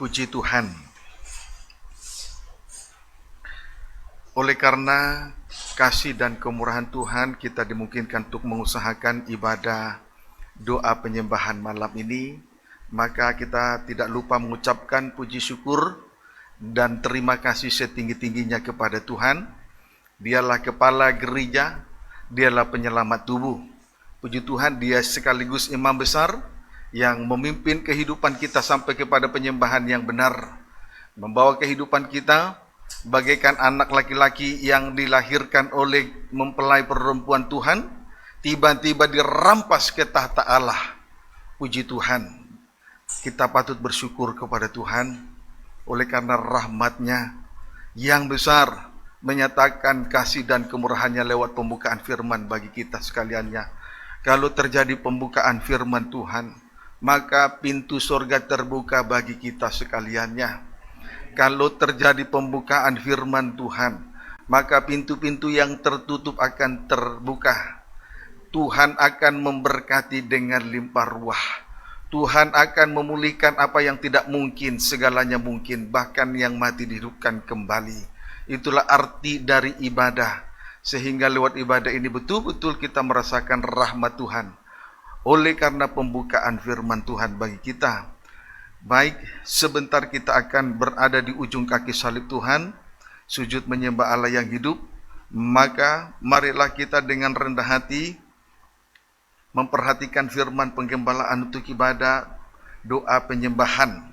Puji Tuhan. Oleh karena kasih dan kemurahan Tuhan, kita dimungkinkan untuk mengusahakan ibadah doa penyembahan malam ini. Maka kita tidak lupa mengucapkan puji syukur dan terima kasih setinggi-tingginya kepada Tuhan. Dialah kepala gereja, dialah penyelamat tubuh. Puji Tuhan, dia sekaligus imam besar yang memimpin kehidupan kita sampai kepada penyembahan yang benar. Membawa kehidupan kita bagaikan anak laki-laki yang dilahirkan oleh mempelai perempuan Tuhan, tiba-tiba dirampas ke tahta Allah. Puji Tuhan, kita patut bersyukur kepada Tuhan oleh karena rahmat-Nya yang besar menyatakan kasih dan kemurahannya lewat pembukaan firman bagi kita sekaliannya. Kalau terjadi pembukaan firman Tuhan, maka pintu surga terbuka bagi kita sekaliannya. Kalau terjadi pembukaan firman Tuhan, maka pintu-pintu yang tertutup akan terbuka. Tuhan akan memberkati dengan limpah ruah. Tuhan akan memulihkan apa yang tidak mungkin, segalanya mungkin, bahkan yang mati dihidupkan kembali. Itulah arti dari ibadah. Sehingga lewat ibadah ini betul-betul kita merasakan rahmat Tuhan. Oleh karena pembukaan firman Tuhan bagi kita. Baik, sebentar kita akan berada di ujung kaki salib Tuhan, sujud menyembah Allah yang hidup. Maka marilah kita dengan rendah hati memperhatikan firman penggembalaan untuk ibadah doa penyembahan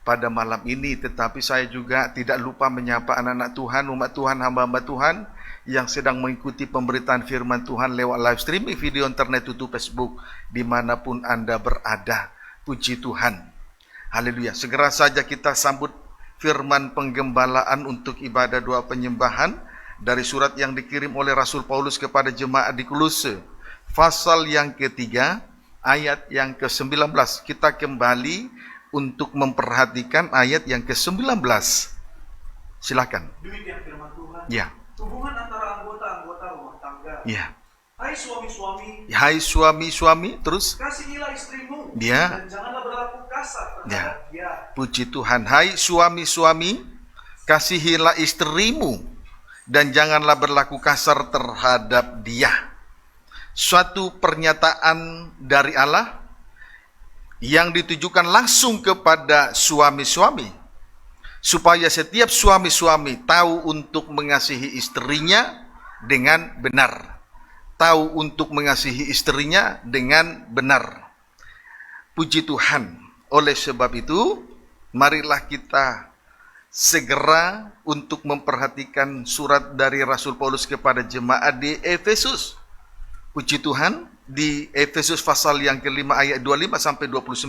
pada malam ini. Tetapi saya juga tidak lupa menyapa anak-anak Tuhan, umat Tuhan, hamba-hamba Tuhan yang sedang mengikuti pemberitaan firman Tuhan lewat live streaming video internet, YouTube, Facebook, dimanapun Anda berada. Puji Tuhan. Haleluya. Segera saja kita sambut firman penggembalaan untuk ibadah doa penyembahan dari surat yang dikirim oleh Rasul Paulus kepada jemaat di Kolose. Pasal yang ketiga, ayat yang ke-19. Kita kembali untuk memperhatikan ayat yang ke-19. Silakan. Demikian firman Tuhan. Ya. Hubungan antara anggota-anggota rumah tangga. Ya. Hai suami-suami. Hai suami-suami, terus. Kasihilah istrimu. Ya. Dan janganlah berlaku kasar terhadap dia. Puji Tuhan. Hai suami-suami, kasihilah istrimu dan janganlah berlaku kasar terhadap dia. Suatu pernyataan dari Allah yang ditujukan langsung kepada suami-suami, supaya setiap suami-suami tahu untuk mengasihi istrinya dengan benar. Tahu untuk mengasihi istrinya dengan benar. Puji Tuhan. Oleh sebab itu, marilah kita segera untuk memperhatikan surat dari Rasul Paulus kepada jemaat di Efesus. Puji Tuhan, di Efesus pasal yang kelima ayat 25 sampai 29.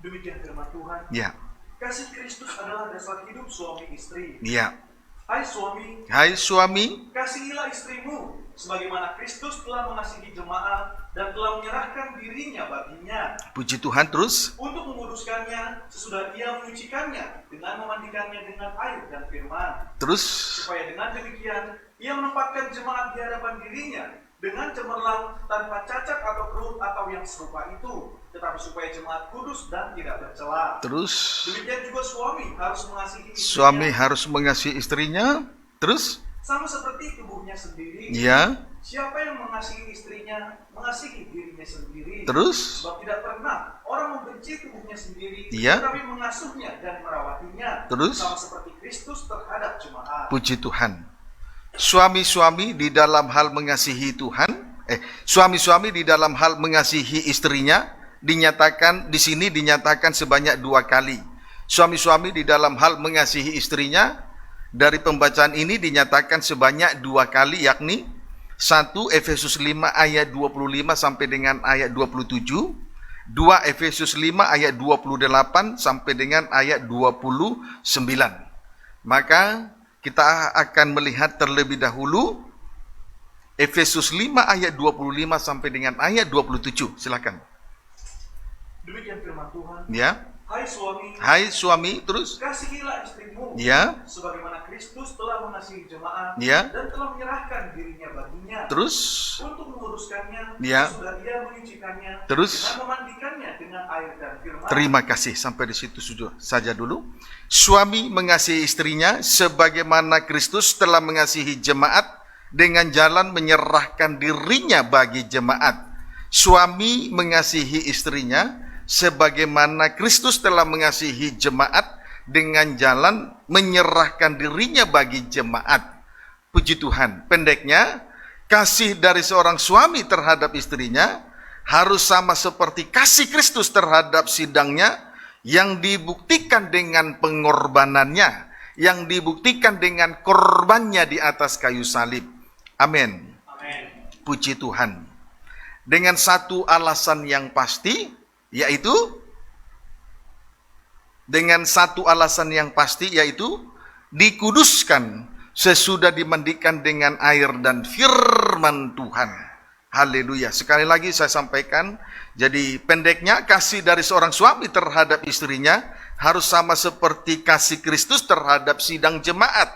Demikian firman Tuhan. Ya. Kasih Kristus adalah dasar hidup suami istri. Ya. Hai suami. Hai suami. Kasihilah istrimu sebagaimana Kristus telah mengasihi jemaat dan telah menyerahkan dirinya baginya. Puji Tuhan, terus. Untuk menguduskannya sesudah ia menyucikannya dengan memandikannya dengan air dan firman. Terus. Supaya dengan demikian ia menempatkan jemaat di hadapan dirinya dengan cemerlang, tanpa cacat atau kerut atau yang serupa itu, tetapi supaya jemaat kudus dan tidak bercela. Terus. Demikian juga suami harus mengasihi istrinya. Suami harus mengasihi istrinya. Terus. Sama seperti tubuhnya sendiri. Ya. Siapa yang mengasihi istrinya, mengasihi dirinya sendiri. Terus. Sebab tidak pernah orang membenci tubuhnya sendiri, Ya. tetapi mengasuhnya dan merawatinya. Terus. Sama seperti Kristus terhadap jemaat. Puji Tuhan. Suami-suami di dalam hal mengasihi Tuhan, suami-suami di dalam hal mengasihi istrinya dinyatakan di sini dinyatakan sebanyak 2 kali. Suami-suami di dalam hal mengasihi istrinya dari pembacaan ini dinyatakan sebanyak 2 kali, yakni 1 Efesus 5 ayat 25 sampai dengan ayat 27, 2 Efesus 5 ayat 28 sampai dengan ayat 29. Maka kita akan melihat terlebih dahulu Efesus 5 ayat 25 sampai dengan ayat 27. Silakan. Demikian firman Tuhan. Ya. Hai suami. Hai suami, terus. Kasihilah istrimu. Ya. Sebagaimana Kristus telah mengasihi jemaat. Ya. Dan telah menyerahkan dirinya baginya. Terus. Untuk menguruskannya. Ya. Sudah ia menyucikannya. Terus. Dengan memandikannya dengan air dan firman. Terima kasih, sampai di situ saja dulu. Suami mengasihi istrinya sebagaimana Kristus telah mengasihi jemaat dengan jalan menyerahkan dirinya bagi jemaat. Suami mengasihi istrinya sebagaimana Kristus telah mengasihi jemaat dengan jalan menyerahkan dirinya bagi jemaat. Puji Tuhan. Pendeknya, kasih dari seorang suami terhadap istrinya harus sama seperti kasih Kristus terhadap sidangnya yang dibuktikan dengan pengorbanannya, yang dibuktikan dengan korbannya di atas kayu salib. Amin. Puji Tuhan. Dengan satu alasan yang pasti, yaitu dikuduskan sesudah dimandikan dengan air dan firman Tuhan. Haleluya. Sekali lagi saya sampaikan, jadi pendeknya kasih dari seorang suami terhadap istrinya harus sama seperti kasih Kristus terhadap sidang jemaat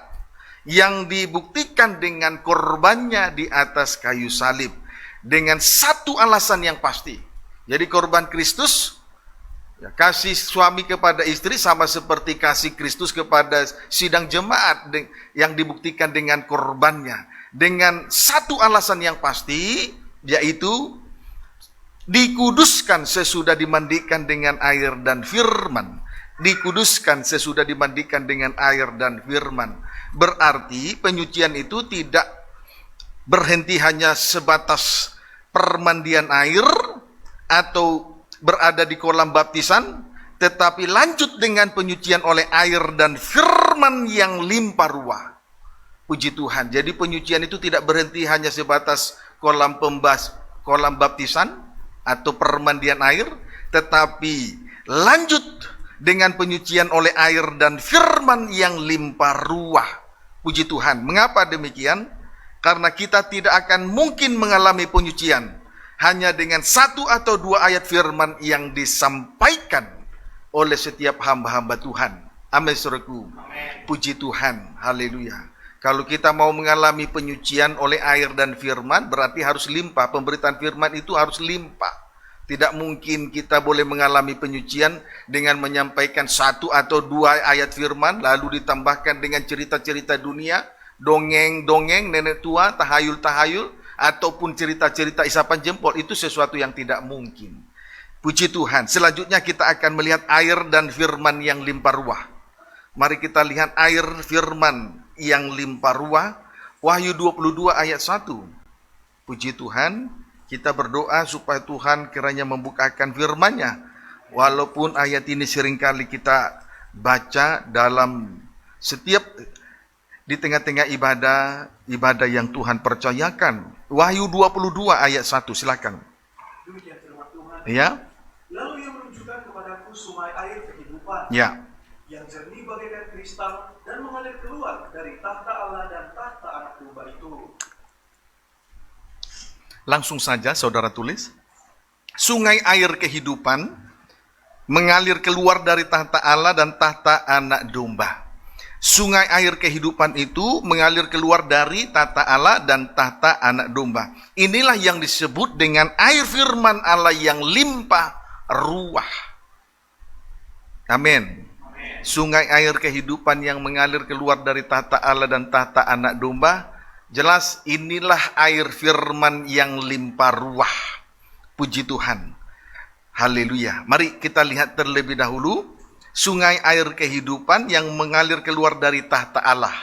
yang dibuktikan dengan korbannya di atas kayu salib. Dengan satu alasan yang pasti. Jadi korban Kristus, ya, kasih suami kepada istri sama seperti kasih Kristus kepada sidang jemaat yang dibuktikan dengan korbannya. Dengan satu alasan yang pasti, yaitu dikuduskan sesudah dimandikan dengan air dan firman. Dikuduskan sesudah dimandikan dengan air dan firman. Berarti penyucian itu tidak berhenti hanya sebatas permandian air atau berada di kolam baptisan, tetapi lanjut dengan penyucian oleh air dan firman yang limpah ruah. Puji Tuhan. Jadi penyucian itu tidak berhenti hanya sebatas kolam baptisan atau permandian air, tetapi lanjut dengan penyucian oleh air dan firman yang limpah ruah. Puji Tuhan. Mengapa demikian? Karena kita tidak akan mungkin mengalami penyucian hanya dengan satu atau dua ayat firman yang disampaikan oleh setiap hamba-hamba Tuhan. Amin, saudaraku. Puji Tuhan. Haleluya. Kalau kita mau mengalami penyucian oleh air dan firman, berarti harus limpah. Pemberitaan firman itu harus limpah. Tidak mungkin kita boleh mengalami penyucian dengan menyampaikan satu atau dua ayat firman, lalu ditambahkan dengan cerita-cerita dunia, dongeng-dongeng, nenek tua, tahayul-tahayul, ataupun cerita-cerita isapan jempol. Itu sesuatu yang tidak mungkin. Puji Tuhan. Selanjutnya kita akan melihat air dan firman yang limpah ruah. Mari kita lihat air firman yang limpah ruah. Wahyu 22 ayat 1. Puji Tuhan, kita berdoa supaya Tuhan kiranya membukakan firman-Nya. Walaupun ayat ini seringkali kita baca dalam setiap di tengah-tengah ibadah yang Tuhan percayakan. Wahyu 22 ayat 1, silakan. Demikian firman Tuhan. Ya. Lalu ia menunjukkan kepadaku sungai air kehidupan. Ya. Yang jernih bagaikan kristal dan mengalir keluar dari tahta Allah dan tahta anak domba itu. Langsung saja saudara tulis. Sungai air kehidupan mengalir keluar dari tahta Allah dan tahta anak domba. Sungai air kehidupan itu mengalir keluar dari tahta Allah dan tahta anak domba. Inilah yang disebut dengan air firman Allah yang limpah ruah. Amin. Sungai air kehidupan yang mengalir keluar dari tahta Allah dan tahta anak domba. Jelas inilah air firman yang limpah ruah. Puji Tuhan. Haleluya. Mari kita lihat terlebih dahulu sungai air kehidupan yang mengalir keluar dari tahta Allah.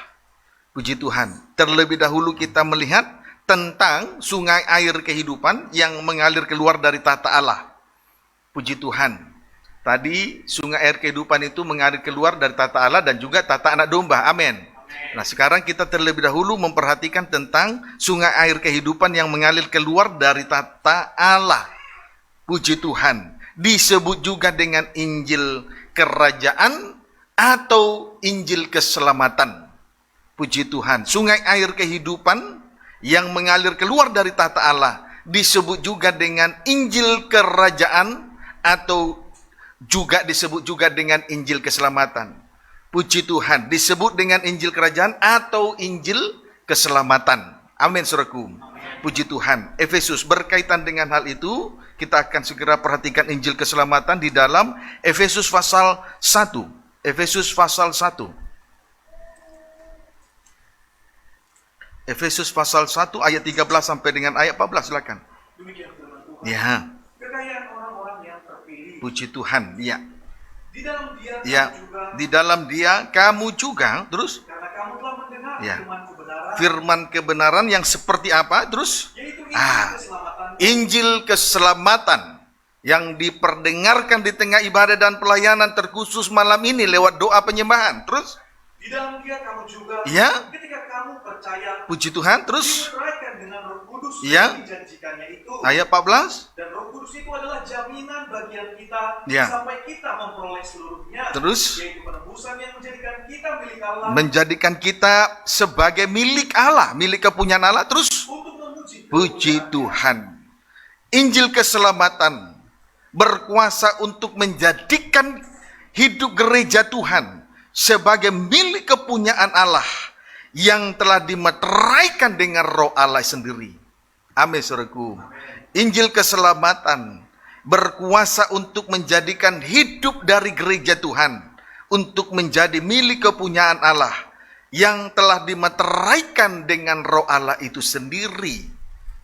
Puji Tuhan. Terlebih dahulu kita melihat tentang sungai air kehidupan yang mengalir keluar dari tahta Allah. Puji Tuhan. Tadi sungai air kehidupan itu mengalir keluar dari tahta Allah dan juga tahta anak domba. Amin. Nah, sekarang kita terlebih dahulu memperhatikan tentang sungai air kehidupan yang mengalir keluar dari tahta Allah. Puji Tuhan. Disebut juga dengan Injil kerajaan atau Injil keselamatan. Puji Tuhan. Sungai air kehidupan yang mengalir keluar dari tahta Allah disebut juga dengan Injil kerajaan atau juga disebut juga dengan Injil keselamatan. Puji Tuhan, disebut dengan Injil kerajaan atau Injil keselamatan. Amin, saudaraku. Puji Tuhan. Efesus, berkaitan dengan hal itu, kita akan segera perhatikan Injil keselamatan di dalam Efesus pasal 1. Efesus pasal 1. Efesus pasal 1 ayat 13 sampai dengan ayat 14, silakan. Demikian firman Tuhan. Ya, Kekayaan orang-orang yang terpilih. puji Tuhan. Ya. Di dalam Dia Ya, kamu juga, di dalam Dia kamu juga, terus karena kamu telah mendengar Ya. firman kebenaran, firman kebenaran yang seperti apa? Terus yaitu keselamatan. Injil keselamatan yang diperdengarkan di tengah ibadah dan pelayanan terkhusus malam ini lewat doa penyembahan. Terus Di dalam Dia kamu juga, Ya. ketika kamu percaya, puji Tuhan. Terus dimeteraikan dengan Roh Kudus Ya. yang dijanjikannya itu. ayat 14. Dan Roh Kudus itu adalah jaminan bagian kita Ya. sampai kita memperoleh seluruhnya. Terus Yaitu penebusan yang menjadikan kita milik Allah menjadikan kita sebagai milik Allah, milik kepunyaan Allah. Terus untuk memuji puji Tuhan. Injil keselamatan berkuasa untuk menjadikan hidup gereja Tuhan sebagai milik kepunyaan Allah yang telah dimeteraikan dengan Roh Allah sendiri. Amin, saudaraku. Injil keselamatan berkuasa untuk menjadikan hidup dari gereja Tuhan untuk menjadi milik kepunyaan Allah yang telah dimeteraikan dengan Roh Allah itu sendiri.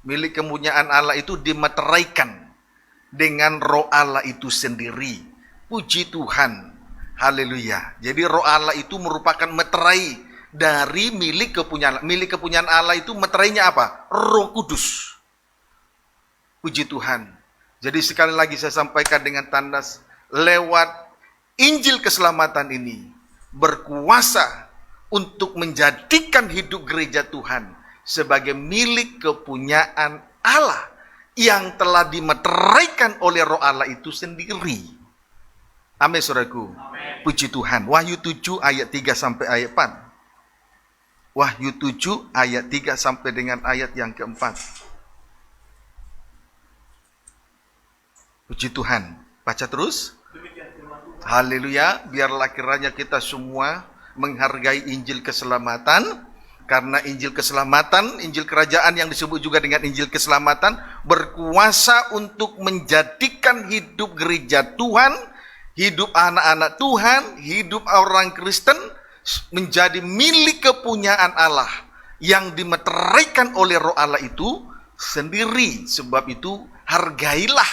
Milik kepunyaan Allah itu dimeteraikan dengan Roh Allah itu sendiri. Puji Tuhan. Haleluya. Jadi Roh Allah itu merupakan meterai dari milik kepunyaan. Milik kepunyaan Allah itu meterainya apa? Roh Kudus. Puji Tuhan. Jadi sekali lagi saya sampaikan dengan tanda lewat Injil keselamatan ini berkuasa untuk menjadikan hidup gereja Tuhan sebagai milik kepunyaan Allah yang telah dimeteraikan oleh Roh Allah itu sendiri. Amin, saudaraku. Puji Tuhan. Wahyu 7 ayat 3 sampai ayat 4. Wahyu 7 ayat 3 sampai dengan ayat yang keempat. Puji Tuhan. Baca terus. Demikian firman Tuhan. Haleluya. Biarlah kiranya kita semua menghargai Injil keselamatan. Karena Injil keselamatan, Injil kerajaan yang disebut juga dengan Injil keselamatan, berkuasa untuk menjadikan hidup gereja Tuhan, hidup anak-anak Tuhan, hidup orang Kristen menjadi milik kepunyaan Allah yang dimeteraikan oleh Roh Allah itu sendiri. Sebab itu hargailah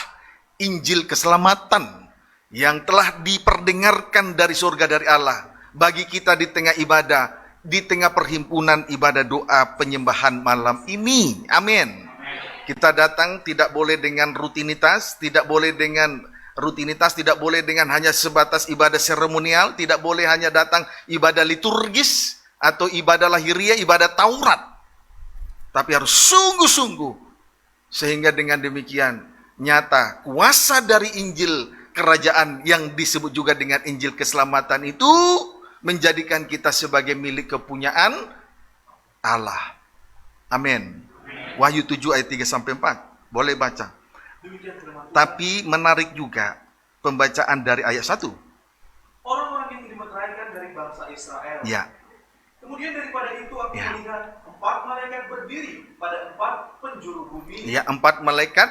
Injil keselamatan yang telah diperdengarkan dari surga dari Allah bagi kita di tengah ibadah, di tengah perhimpunan ibadah doa penyembahan malam ini. Amin. Kita datang tidak boleh dengan rutinitas, tidak boleh dengan hanya sebatas ibadah seremonial, tidak boleh hanya datang ibadah liturgis atau ibadah lahiriah, ibadah Taurat. Tapi harus sungguh-sungguh. Sehingga dengan demikian nyata kuasa dari Injil kerajaan yang disebut juga dengan Injil keselamatan itu menjadikan kita sebagai milik kepunyaan Allah. Amin. Wahyu 7 ayat 3 sampai 4. Boleh baca. Demikian firman Tuhan. Tapi menarik juga pembacaan dari ayat 1. Orang-orang yang dimeteraikan dari bangsa Israel. Ya. Kemudian daripada itu aku Ya. melihat 4 malaikat berdiri pada 4 penjuru bumi. Ya, 4 malaikat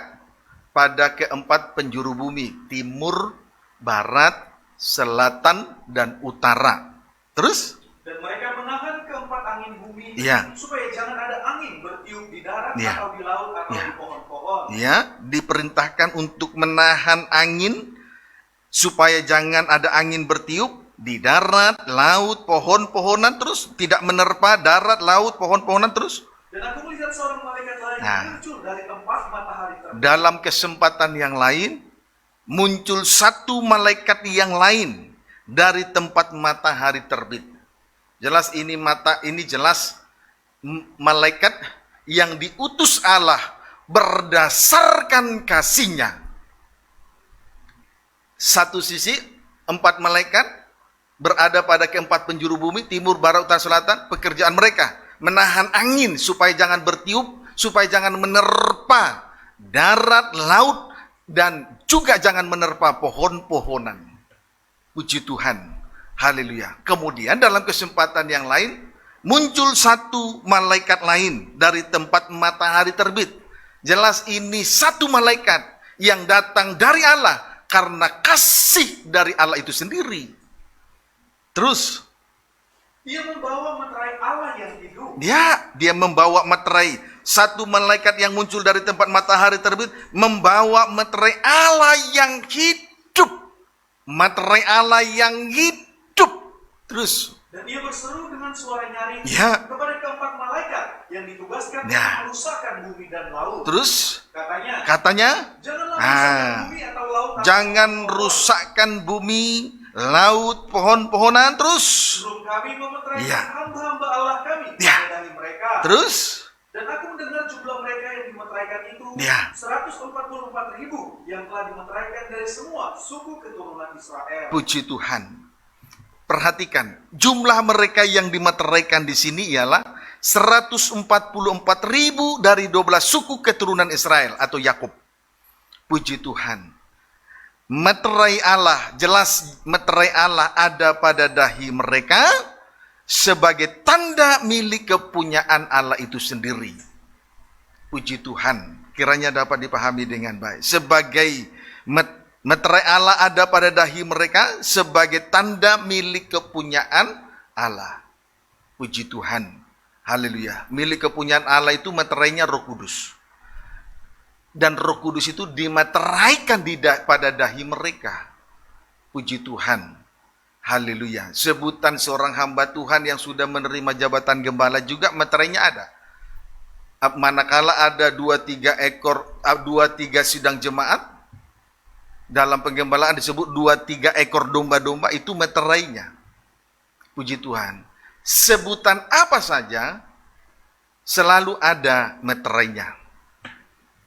pada keempat penjuru bumi, timur, barat, selatan, dan utara. Terus? Dan mereka menahan keempat angin bumi, Ya. supaya jangan ada angin bertiup di darat Ya. atau di laut atau Ya. di pohon-pohon. Ya, diperintahkan untuk menahan angin supaya jangan ada angin bertiup di darat, laut, pohon-pohonan, terus tidak menerpa darat, laut, pohon-pohonan, terus. Dan aku melihat seorang malaikat lain Nah. muncul dari tempat matahari terbit. Dalam kesempatan yang lain, muncul satu malaikat yang lain dari tempat matahari terbit. Jelas ini jelas malaikat yang diutus Allah berdasarkan kasihnya. Satu sisi 4 malaikat berada pada keempat penjuru bumi, timur, barat, utara, selatan. Pekerjaan mereka menahan angin supaya jangan bertiup, supaya jangan menerpa darat, laut, dan juga jangan menerpa pohon-pohonan. Puji Tuhan. Haleluya. Kemudian dalam kesempatan yang lain muncul satu malaikat lain dari tempat matahari terbit. Jelas ini satu malaikat yang datang dari Allah karena kasih dari Allah itu sendiri. Terus Ia membawa meterai Allah yang hidup. dia membawa meterai. Satu malaikat yang muncul dari tempat matahari terbit membawa meterai Allah yang hidup. Meterai Allah yang hidup. Terus Dan ia berseru dengan suara nyaring Ya. kepada keempat malaikat yang ditugaskan Ya. untuk merusakkan bumi dan laut. Terus Katanya, katanya janganlah Ah. merusakkan bumi atau laut. atau jangan pohon. rusakkan bumi, laut, pohon-pohonan. Terus Sebelum kami memeteraikan Ya. hamba-hamba Allah kami Ya. dari mereka. terus Dan aku mendengar jumlah mereka yang dimeteraikan itu Ya. 144.000 yang telah dimeteraikan dari semua suku keturunan Israel. puji Tuhan. Perhatikan, jumlah mereka yang dimeteraikan di sini ialah 144.000 dari 12 suku keturunan Israel atau Yakub. Puji Tuhan. Meterai Allah, jelas meterai Allah ada pada dahi mereka sebagai tanda milik kepunyaan Allah itu sendiri. Puji Tuhan, kiranya dapat dipahami dengan baik. Sebagai meterai Allah ada pada dahi mereka sebagai tanda milik kepunyaan Allah. Puji Tuhan. Haleluya. Milik kepunyaan Allah itu meterainya Roh Kudus. Dan Roh Kudus itu dimeteraikan pada dahi mereka. Puji Tuhan. Haleluya. Sebutan seorang hamba Tuhan yang sudah menerima jabatan gembala juga meterainya ada. Manakala ada 2-3 sidang jemaat, dalam penggembalaan disebut 2-3 ekor domba-domba, itu meterainya. Puji Tuhan. Sebutan apa saja selalu ada meterainya.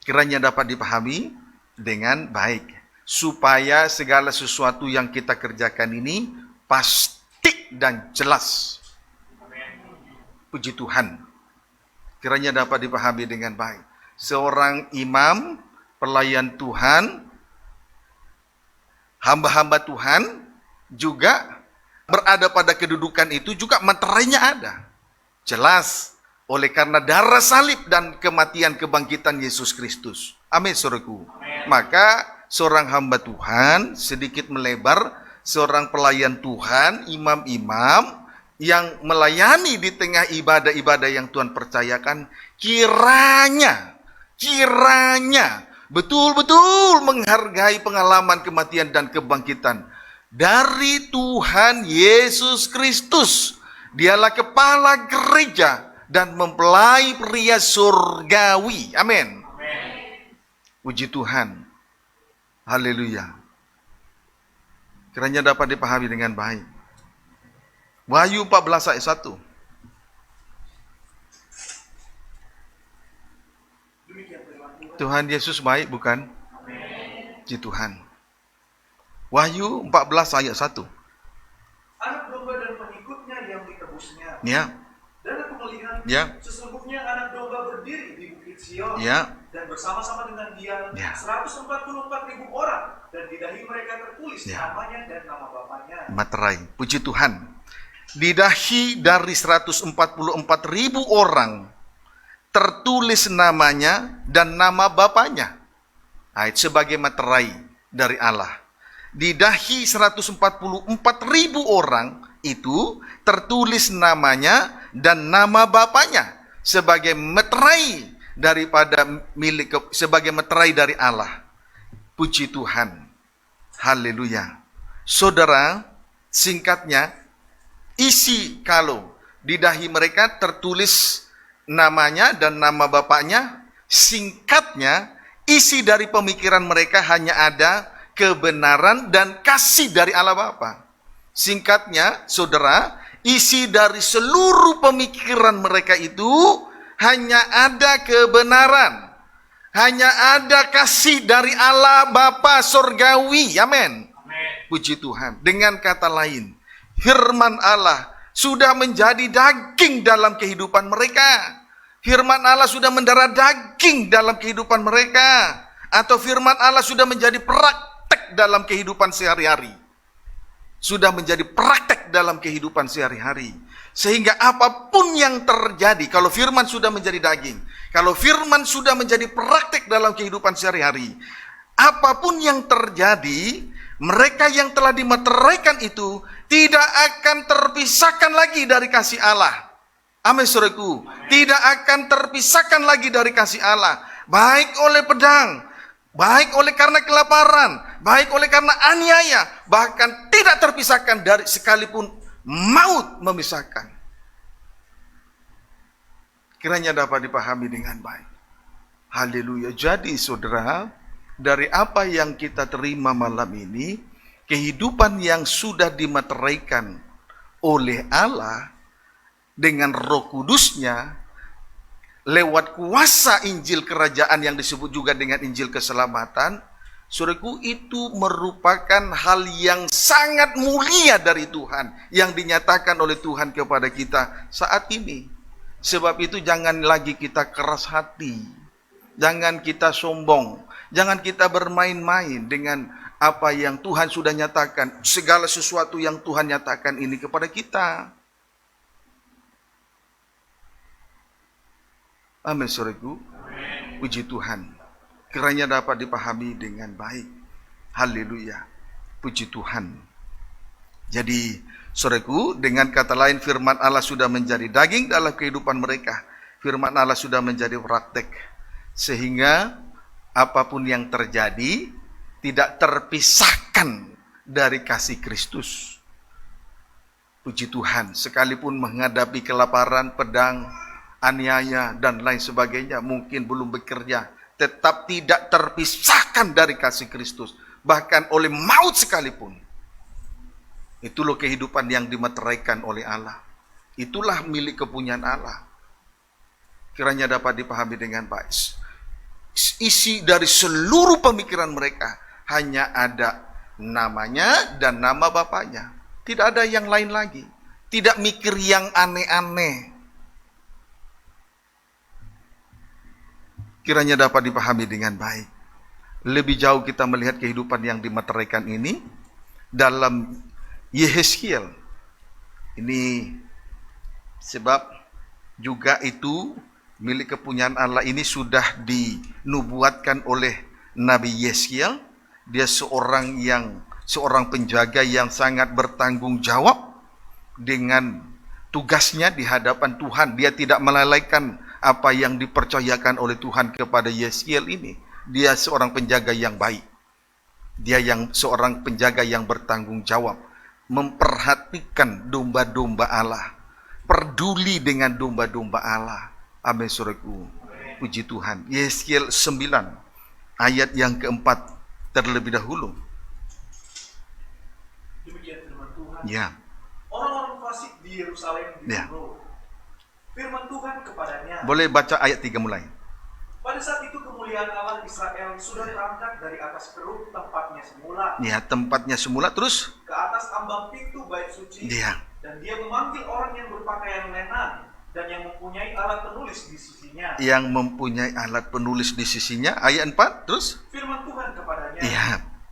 Kiranya dapat dipahami dengan baik, supaya segala sesuatu yang kita kerjakan ini pasti dan jelas. Puji Tuhan. Kiranya dapat dipahami dengan baik. Seorang imam, pelayan Tuhan, hamba-hamba Tuhan juga berada pada kedudukan itu, juga meterainya ada. Jelas, oleh karena darah salib dan kematian kebangkitan Yesus Kristus. Amin, saudaraku. Maka seorang hamba Tuhan, sedikit melebar, seorang pelayan Tuhan, imam-imam yang melayani di tengah ibadah-ibadah yang Tuhan percayakan, kiranya betul-betul menghargai pengalaman kematian dan kebangkitan dari Tuhan Yesus Kristus. Dialah kepala gereja dan mempelai pria surgawi. Amin. Puji Tuhan. Haleluya. Kiranya dapat dipahami dengan baik. Wahyu 14 ayat 1. Tuhan Yesus baik, bukan? Puji Tuhan. Wahyu 14 ayat 1. Anak domba dan pengikutnya yang ditebusnya. Ya. Dan aku melihat Ya. sesungguhnya anak domba berdiri di bukit Sion. Ya. Dan bersama-sama dengan dia Ya. 144.000 orang. Dan di dahi mereka tertulis Ya. namanya dan nama bapaknya. Materai. Puji Tuhan. Di dahi dari 144.000 orang tertulis namanya dan nama bapaknya. Sebagai materai dari Allah. Di dahi 144.000 orang itu tertulis namanya dan nama bapaknya sebagai meterai sebagai meterai dari Allah. Puji Tuhan. Haleluya. Saudara, singkatnya, isi kalau di dahi mereka tertulis namanya dan nama bapaknya, singkatnya, isi dari pemikiran mereka hanya ada kebenaran dan kasih dari Allah Bapa. Singkatnya, saudara, isi dari seluruh pemikiran mereka itu hanya ada kebenaran, hanya ada kasih dari Allah Bapa surgawi. Amin. Puji Tuhan. Dengan kata lain, firman Allah sudah menjadi daging dalam kehidupan mereka. Firman Allah sudah mendarah daging dalam kehidupan mereka. Atau firman Allah sudah menjadi praktek dalam kehidupan sehari-hari. sudah menjadi praktek dalam kehidupan sehari-hari. Sehingga apapun yang terjadi, kalau firman sudah menjadi daging, kalau firman sudah menjadi praktek dalam kehidupan sehari-hari, apapun yang terjadi, mereka yang telah dimeteraikan itu tidak akan terpisahkan lagi dari kasih Allah. Amin, saudaraku. Tidak akan terpisahkan lagi dari kasih Allah. Baik oleh pedang, baik oleh karena kelaparan, baik oleh karena aniaya, bahkan tidak terpisahkan dari sekalipun maut memisahkan. Kiranya dapat dipahami dengan baik. Haleluya. Jadi saudara, dari apa yang kita terima malam ini, kehidupan yang sudah dimeteraikan oleh Allah dengan Roh Kudusnya, lewat kuasa Injil kerajaan yang disebut juga dengan Injil keselamatan, saudaraku, itu merupakan hal yang sangat mulia dari Tuhan, yang dinyatakan oleh Tuhan kepada kita saat ini. Sebab itu jangan lagi kita keras hati, jangan kita sombong, jangan kita bermain-main dengan apa yang Tuhan sudah nyatakan, segala sesuatu yang Tuhan nyatakan ini kepada kita. Amin, saudaraku. Puji Tuhan. Kiranya dapat dipahami dengan baik. Haleluya. Puji Tuhan. Jadi, saudaraku, dengan kata lain firman Allah sudah menjadi daging dalam kehidupan mereka. Firman Allah sudah menjadi praktek. Sehingga apapun yang terjadi tidak terpisahkan dari kasih Kristus. Puji Tuhan. Sekalipun menghadapi kelaparan, pedang, aniaya, dan lain sebagainya, mungkin belum bekerja, tetap tidak terpisahkan dari kasih Kristus, bahkan oleh maut sekalipun. Itulah kehidupan yang dimeteraikan oleh Allah. Itulah milik kepunyaan Allah. Kiranya dapat dipahami dengan baik. Isi dari seluruh pemikiran mereka hanya ada namanya dan nama Bapaknya. Tidak ada yang lain lagi. Tidak mikir yang aneh-aneh. Kiranya dapat dipahami dengan baik. Lebih jauh kita melihat kehidupan yang dimeteraikan ini dalam Yehezkiel. Ini sebab juga itu milik kepunyaan Allah ini sudah dinubuatkan oleh Nabi Yehezkiel. Dia seorang penjaga yang sangat bertanggung jawab dengan tugasnya di hadapan Tuhan. Dia tidak melalaikan apa yang dipercayakan oleh Tuhan kepada Yehezkiel ini. Dia seorang penjaga yang baik. Dia seorang penjaga yang bertanggung jawab, memperhatikan domba-domba Allah, peduli dengan domba-domba Allah. Amin, saudaraku. Puji Tuhan. Yehezkiel 9 ayat yang keempat terlebih dahulu. Demikian firman Tuhan. Ya. Orang-orang fasik di Yerusalem dibunuh. Firman Tuhan kepadanya. Boleh baca ayat 3 mulai. Pada saat itu kemuliaan Allah Israel sudah terangkat dari atas keruk tempatnya semula. Ya, tempatnya semula, terus ke atas ambang pintu bait suci. Ya. Dan dia memanggil orang yang berpakaian lenan dan yang mempunyai alat penulis di sisinya. Yang mempunyai alat penulis di sisinya. Ayat 4, terus firman Tuhan kepadanya. Ya.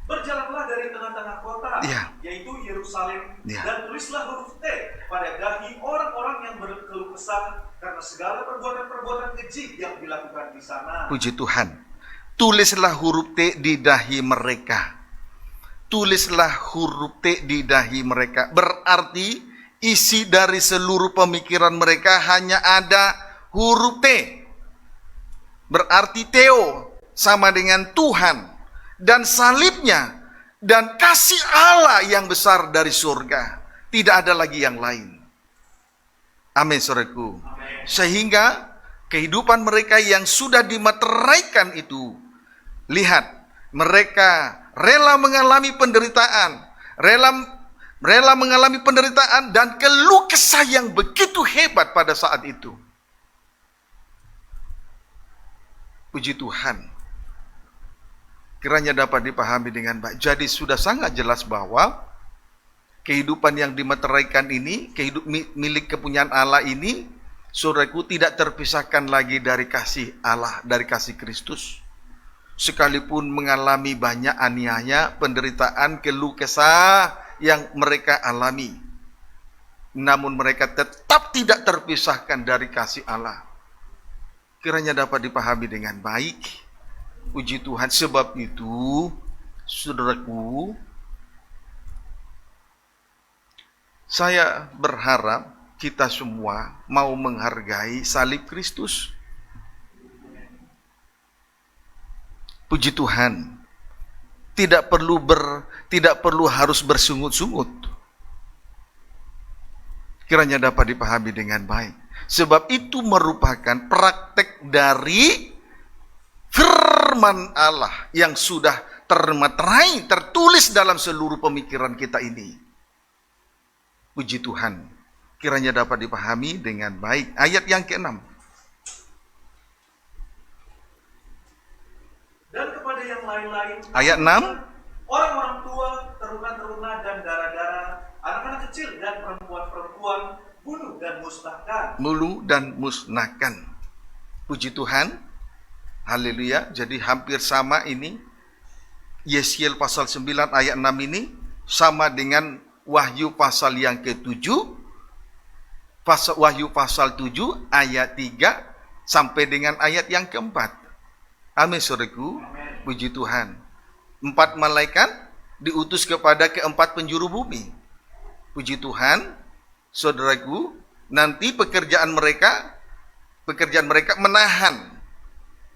Berjalanlah dari tengah-tengah kota, Ya. yaitu Yerusalem, Ya. dan tulislah huruf T pada dahi orang-orang yang berkeluh kesah karena segala perbuatan-perbuatan keji yang dilakukan di sana. Puji Tuhan. Tulislah huruf T di dahi mereka. Tulislah huruf T di dahi mereka. Berarti isi dari seluruh pemikiran mereka hanya ada huruf T. Berarti Theo sama dengan Tuhan. Dan salibnya dan kasih Allah yang besar dari surga. Tidak ada lagi yang lain. Amin, saudaraku. Sehingga kehidupan mereka yang sudah dimeteraikan itu, lihat, mereka rela mengalami penderitaan, rela mengalami penderitaan dan keluh kesah yang begitu hebat pada saat itu. Puji Tuhan. Kiranya dapat dipahami dengan baik. Jadi sudah sangat jelas bahwa kehidupan yang dimeteraikan ini, milik kepunyaan Allah ini, saudaraku, tidak terpisahkan lagi dari kasih Allah, dari kasih Kristus. Sekalipun mengalami banyak aniaya, penderitaan, keluh kesah, yang mereka alami. Namun mereka tetap tidak terpisahkan dari kasih Allah. Kiranya dapat dipahami dengan baik. Puji Tuhan, sebab itu, saudaraku, saya berharap kita semua mau menghargai salib Kristus. Puji Tuhan, tidak perlu harus bersungut-sungut. Kiranya dapat dipahami dengan baik. Sebab itu merupakan praktek dari firman Allah yang sudah termeterai, tertulis dalam seluruh pemikiran kita ini. Puji Tuhan, kiranya dapat dipahami dengan baik. Ayat yang ke-6. Dan kepada yang lain-lain, Ayat 6. orang-orang tua, teruna-teruna dan dara-dara, anak-anak kecil dan perempuan-perempuan, bunuh dan musnahkan. Bunuh dan musnahkan. Puji Tuhan. Haleluya. Jadi hampir sama ini. Yesiel pasal 9 ayat 6 ini sama dengan Wahyu pasal yang ke-7. Wahyu pasal 7 ayat 3 sampai dengan ayat yang ke-4. Amin, saudaraku. Puji Tuhan. 4 malaikat diutus kepada ke-4 penjuru bumi. Puji Tuhan, saudaraku, nanti pekerjaan mereka menahan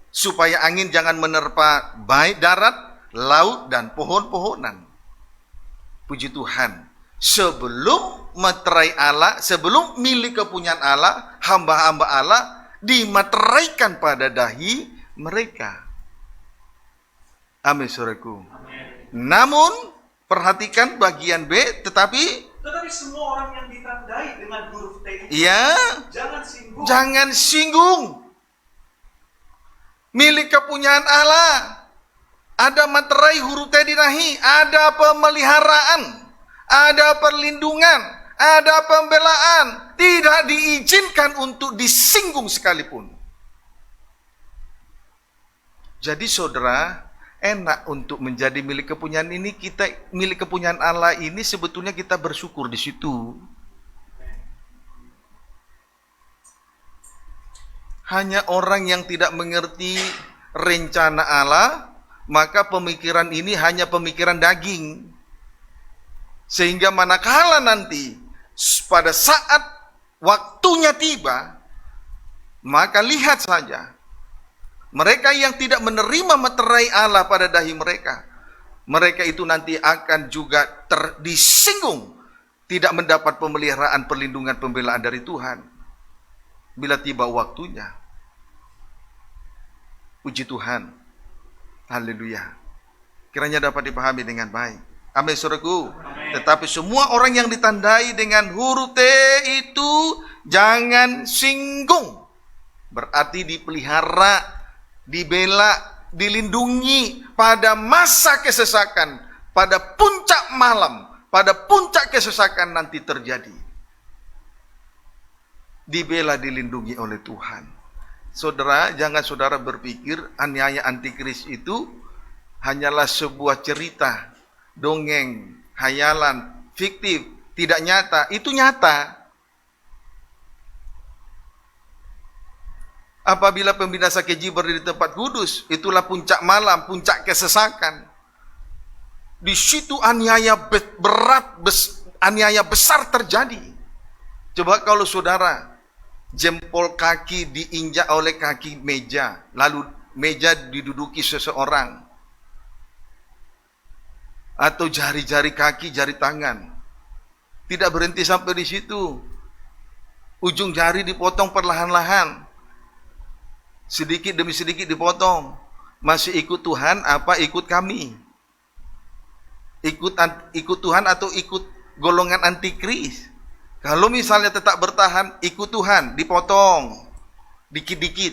supaya angin jangan menerpa baik darat, laut, dan pohon-pohonan. Puji Tuhan, sebelum meterai Allah, sebelum milik kepunyaan Allah, hamba-hamba Allah dimeteraikan pada dahi mereka. Amin, saudaraku. Namun, perhatikan bagian B, tetapi semua orang yang ditandai dengan huruf T itu, ya, jangan singgung. jangan singgung. Milik kepunyaan Allah, ada materai huruf T di dahi, ada pemeliharaan, ada perlindungan, ada pembelaan, tidak diizinkan untuk disinggung sekalipun. Jadi saudara, enak untuk menjadi milik kepunyaan ini. Milik kepunyaan Allah ini sebetulnya kita bersyukur di situ. Hanya orang yang tidak mengerti rencana Allah, maka pemikiran ini hanya pemikiran daging. Sehingga manakala nanti pada saat waktunya tiba, maka lihat saja, mereka yang tidak menerima meterai Allah pada dahi mereka, mereka itu nanti akan juga disinggung, tidak mendapat pemeliharaan, perlindungan, pembelaan dari Tuhan bila tiba waktunya. Puji Tuhan. Haleluya. Kiranya dapat dipahami dengan baik. Amin, saudaraku. Tetapi semua orang yang ditandai dengan huruf T itu jangan singgung. Berarti dipelihara, dibela, dilindungi pada masa kesesakan, pada puncak malam, pada puncak kesesakan nanti terjadi. Dibela, dilindungi oleh Tuhan. Saudara, jangan saudara berpikir aniaya antikris itu hanyalah sebuah cerita, dongeng, khayalan, fiktif, tidak nyata. Itu nyata. Apabila pembinasa keji berdiri di tempat kudus, itulah puncak malam, puncak kesesakan. Di situ aniaya berat, aniaya besar terjadi. Coba kalau saudara, jempol kaki diinjak oleh kaki meja, lalu meja diduduki seseorang, atau jari-jari kaki, jari tangan, tidak berhenti sampai di situ. Ujung jari dipotong perlahan-lahan, sedikit demi sedikit dipotong. Masih ikut Tuhan apa ikut kami? Ikut Tuhan atau ikut golongan antikris? Kalau misalnya tetap bertahan, ikut Tuhan, dipotong dikit-dikit.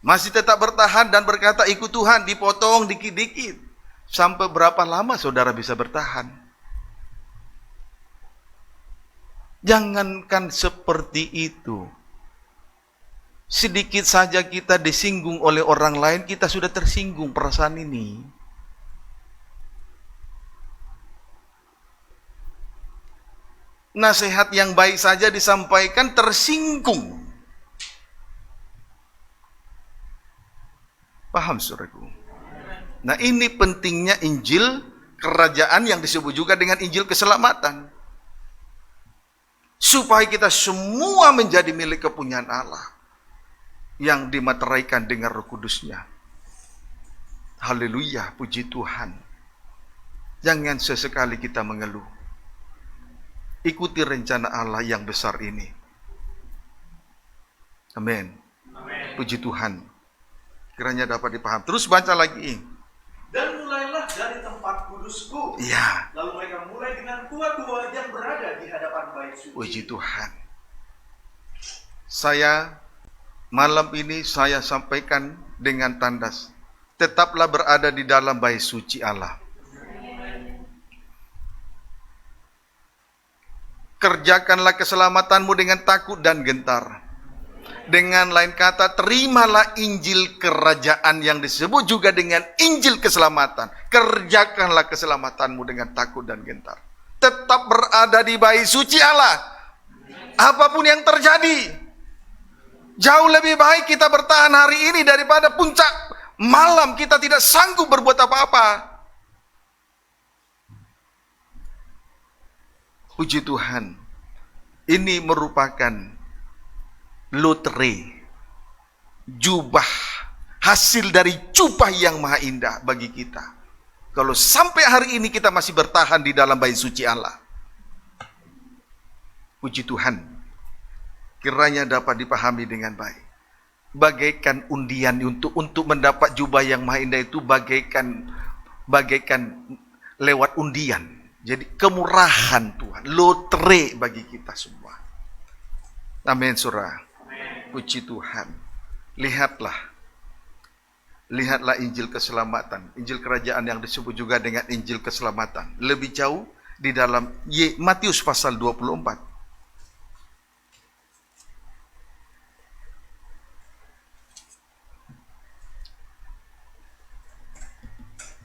Masih tetap bertahan dan berkata ikut Tuhan, dipotong dikit-dikit. Sampai berapa lama saudara bisa bertahan? Jangankan seperti itu. Sedikit saja kita disinggung oleh orang lain, kita sudah tersinggung perasaan ini. nasihat yang baik saja disampaikan tersinggung. Paham saudaraku? Nah, ini pentingnya Injil kerajaan yang disebut juga dengan Injil keselamatan. Supaya kita semua menjadi milik kepunyaan Allah yang dimateraikan dengan Roh Kudus-Nya. Haleluya, puji Tuhan. Jangan sesekali kita mengeluh. Ikuti rencana Allah yang besar ini. Amin. Puji Tuhan. Kiranya dapat dipaham. Terus baca lagi. Dan mulailah dari tempat kudusku. Ya. Lalu mereka mulai dengan tua-tua yang berada di hadapan bait suci. Puji Tuhan. Malam ini saya sampaikan dengan tandas. Tetaplah berada di dalam bait suci Allah. Kerjakanlah keselamatanmu dengan takut dan gentar. Dengan lain kata, terimalah Injil kerajaan yang disebut juga dengan Injil keselamatan. Kerjakanlah keselamatanmu dengan takut dan gentar. Tetap berada di bait suci Allah. Apapun yang terjadi. Jauh lebih baik kita bertahan hari ini daripada puncak malam kita tidak sanggup berbuat apa-apa. Puji Tuhan. Ini merupakan lotre, jubah, hasil dari jubah yang maha indah bagi kita. Kalau sampai hari ini kita masih bertahan di dalam bait suci Allah. Puji Tuhan. Kiranya dapat dipahami dengan baik. Bagaikan undian untuk mendapat jubah yang maha indah itu bagaikan lewat undian. Jadi kemurahan Tuhan, lotre bagi kita semua. Amin, saudara. Puji Tuhan. Lihatlah Injil keselamatan, Injil kerajaan yang disebut juga dengan Injil keselamatan. Lebih jauh di dalam Matius pasal 24.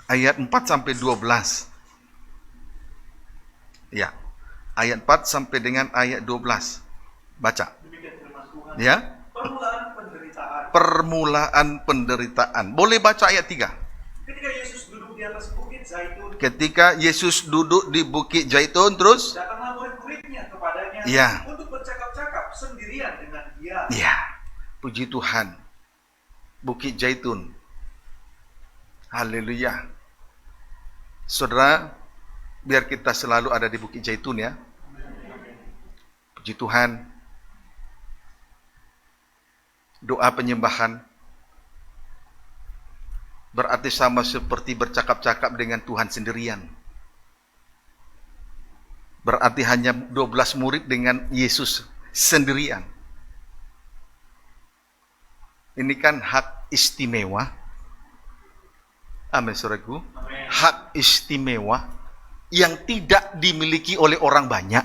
Ayat 4 sampai 12. Ya. Ayat 4 sampai dengan ayat 12. Baca. Ya. Permulaan penderitaan. Boleh baca ayat 3. Ketika Yesus duduk di atas bukit Zaitun. Ketika Yesus duduk di bukit Zaitun, terus datanglah murid-muridnya kepadanya ya, untuk bercakap-cakap sendirian dengan dia. Ya. Puji Tuhan. Bukit Zaitun. Haleluya. Saudara, biar kita selalu ada di bukit Zaitun ya. Puji Tuhan. Doa penyembahan berarti sama seperti bercakap-cakap dengan Tuhan sendirian. Berarti hanya 12 murid dengan Yesus sendirian. Ini kan hak istimewa. Amin, saudaraku. Hak istimewa yang tidak dimiliki oleh orang banyak.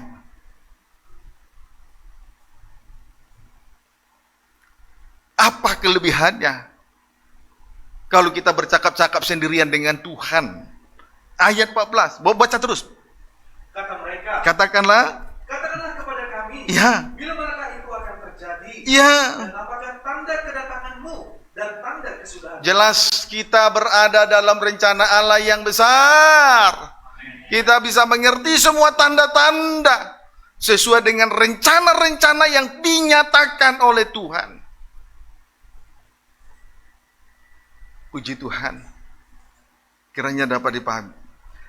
Apa kelebihannya? Kalau kita bercakap-cakap sendirian dengan Tuhan. Ayat 14. Baca terus. Kata mereka. Katakanlah kepada kami. Ya. Bila manakah itu akan terjadi? Ya. Dan apakah tanda kedatanganmu dan tanda kesudahan? Jelas kita berada dalam rencana Allah yang besar. Kita bisa mengerti semua tanda-tanda sesuai dengan rencana-rencana yang dinyatakan oleh Tuhan. Puji Tuhan. Kiranya dapat dipahami.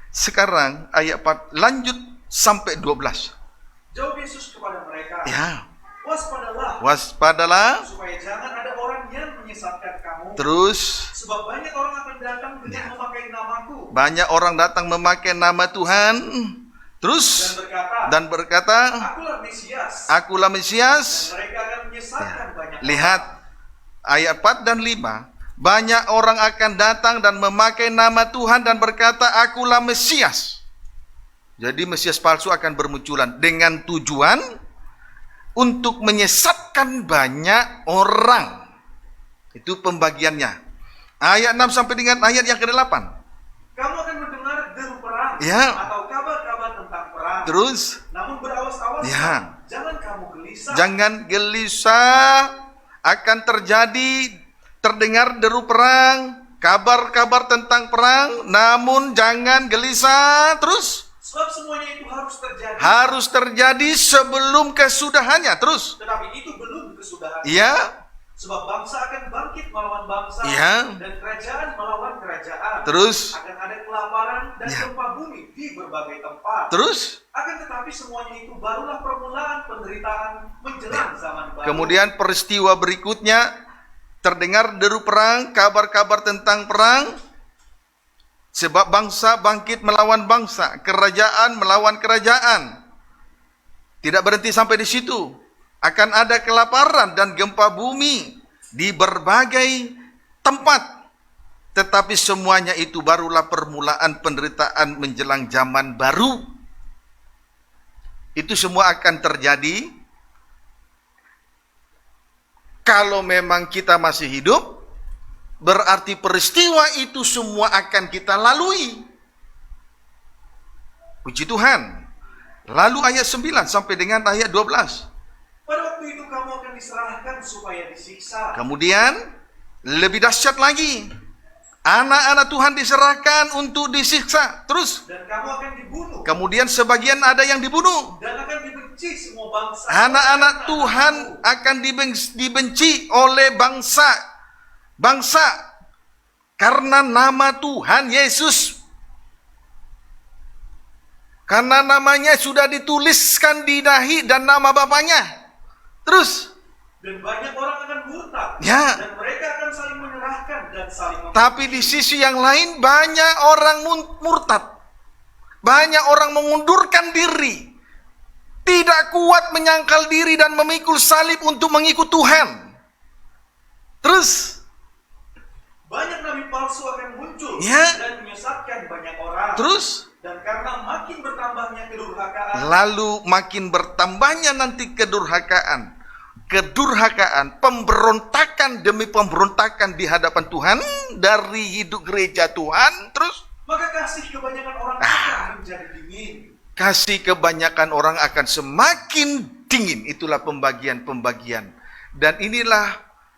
Sekarang ayat 4 lanjut sampai 12. Jawab Yesus kepada mereka. Ya. Waspadalah. Supaya jangan ada orang yang menyesatkan kamu. Terus. Sebab banyak orang akan datang dengan memakai namaku. Banyak orang datang memakai nama Tuhan. Terus. Dan berkata. Akulah Mesias. Dan mereka akan menyesatkan banyak orang. Lihat. Ayat 4 dan 5. Banyak orang akan datang dan memakai nama Tuhan dan berkata, akulah Mesias. Jadi Mesias palsu akan bermunculan dengan tujuan untuk menyesatkan banyak orang. Itu pembagiannya. Ayat 6 sampai dengan ayat yang ke-8. Kamu akan mendengar deru perang ya. atau kabar-kabar tentang perang. Terus. Namun berawal awas-awas, Ya. jangan kamu gelisah. Jangan gelisah, akan terjadi, terdengar deru perang, kabar-kabar tentang perang, namun jangan gelisah. Terus Sebab semuanya itu harus terjadi. harus terjadi sebelum kesudahannya. Terus, Tetapi itu belum kesudahan. ya, Sebab bangsa akan bangkit melawan bangsa, Ya. dan kerajaan melawan kerajaan. terus, Akan ada kelaparan dan Ya. gempa bumi di berbagai tempat. terus. Akan tetapi semuanya itu barulah permulaan penderitaan menjelang zaman baru. Kemudian peristiwa berikutnya, terdengar deru perang, kabar-kabar tentang perang, sebab bangsa bangkit melawan bangsa, kerajaan melawan kerajaan. Tidak berhenti sampai di situ. Akan ada kelaparan dan gempa bumi di berbagai tempat. Tetapi semuanya itu barulah permulaan penderitaan menjelang zaman baru. Itu semua akan terjadi kalau memang kita masih hidup. Berarti peristiwa itu semua akan kita lalui. Puji Tuhan. Lalu ayat 9 sampai dengan ayat 12. Pada waktu itu kamu akan diserahkan supaya disiksa. Kemudian lebih dahsyat lagi. Anak-anak Tuhan diserahkan untuk disiksa. Terus. Dan kamu akan dibunuh. Kemudian sebagian ada yang dibunuh. Dan akan dibenci semua bangsa. Anak-anak Tuhan akan dibenci oleh bangsa karena nama Tuhan Yesus. Karena namanya sudah dituliskan di dahi dan nama Bapaknya. Terus, Dan banyak orang akan murtad. Ya. Dan mereka akan saling menyerahkan dan saling tapi di sisi yang lain banyak orang murtad. Banyak orang mengundurkan diri. Tidak kuat menyangkal diri dan memikul salib untuk mengikut Tuhan. Terus, banyak nabi palsu akan muncul Ya. dan menyesatkan banyak orang. terus. Dan karena makin bertambahnya kedurhakaan, Lalu makin bertambahnya nanti kedurhakaan, pemberontakan demi pemberontakan di hadapan Tuhan dari hidup gereja Tuhan. Terus, maka kasih kebanyakan orang akan menjadi dingin. kasih kebanyakan orang akan semakin dingin. Itulah pembagian-pembagian. Dan inilah